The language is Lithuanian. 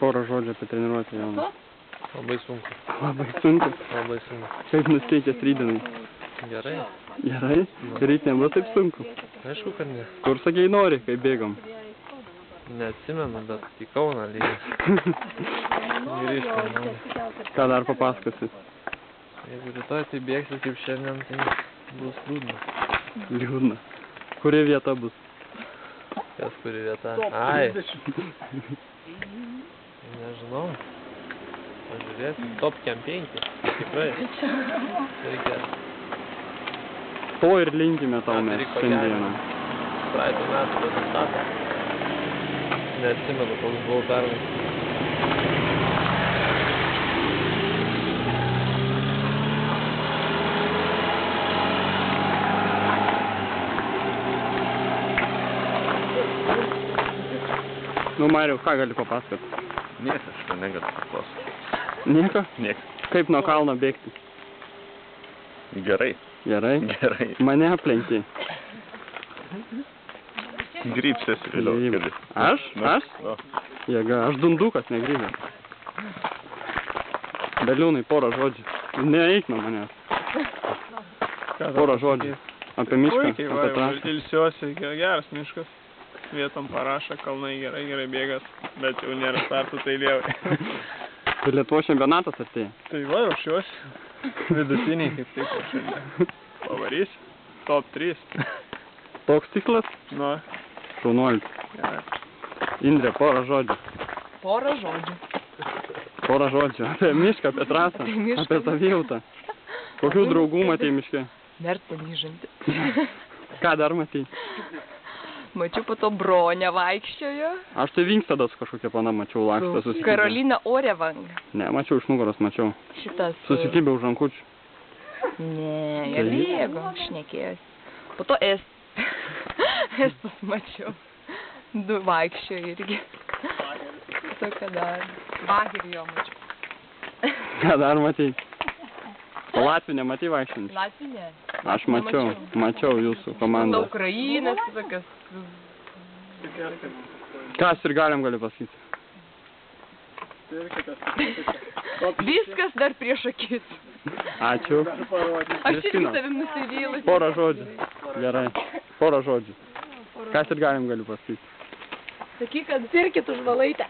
Porą žodžių apie treniruotę, Jonas. Labai sunku. Labai sunku. Labai sunku. Kaip nusteikęs rytdienai? Gerai. Gerai? Ryt nebuvo taip sunku? Aišku, kad ne. Kur sakei nori, kai bėgom? Neatsimenu, bet į Kauną lygiai. Grįžtam. Ką dar papasakosi? Jeigu rytoj tai bėgsi kaip šiandien, tai bus liūdna. Liūdna. Kuri vieta bus? Kas kuri vieta? Ai. Nežinau. Pažiūrėsim. Top 5. Tikrai. Reikia. To ir linkime tau mes šiandieną. Praeitų metų rezultatą. Neatsimenu, koks buvau pernai. Nu, Mariau, ką gali papasakot? Nieko, aš to negaliu papasakoti. Nieko? Nieko. Kaip nuo kalno bėgti? Gerai. Gerai? Gerai. Mane aplenkė. Grįpsiesi vėliau. Grįb. Aš? Aš? Nu. Jėga, aš dundukas negrįbęs. Beliūnai, porą žodžių. Neeik nuo manęs. Porą žodžių. Apie mišką, Puikiai, apie trasą. ilsiuosi, geras miškas. Vietom parašo, kalnai gerai bėgas, bet jau nėra startų, tai lievai. Tai Lietuvos čempionatas artėja. Tai va, ruošiuosi. Vidutiniai kaip taip šiandien. Pavarys. Top 3. Toks tikslas? Nu, Šaunuolis. gerai. Indrė, porą žodžių. Porą žodžių. Porą žodžių. Apie mišką, apie trasą, Apie mišką. apie savijautą. Kokių draugų matei miške? Mertą myžantį. Ką dar matei? Mačiau po to Bronę vaikščiojo. Aš tai Vinkstedas kažkokia pana mačiau lakstą susikibę. Karolina Orevang. Ne, mačiau iš nugaros, mačiau. Šitas. Susikibę už rankučių. Ne, jie bėgo, šnekėjosi. Po to Estus mačiau. Du vaikščiojo irgi. To ką dar. Vagerį jo mačiau. Ką dar matei? O Latvį nematei vaikščiant? Latvija? Aš mačiau jūsų komandą. Ukrainas, tokias. Kas ir galim gali pasakyti? Viskas dar prieš akis. Ačiū. Aš irgi savim nusivylusi. Porą žodžių. Gerai. Porą žodžių. Kas ir galim gali pasakyti? Sakyk, kad pirkit už valaitę.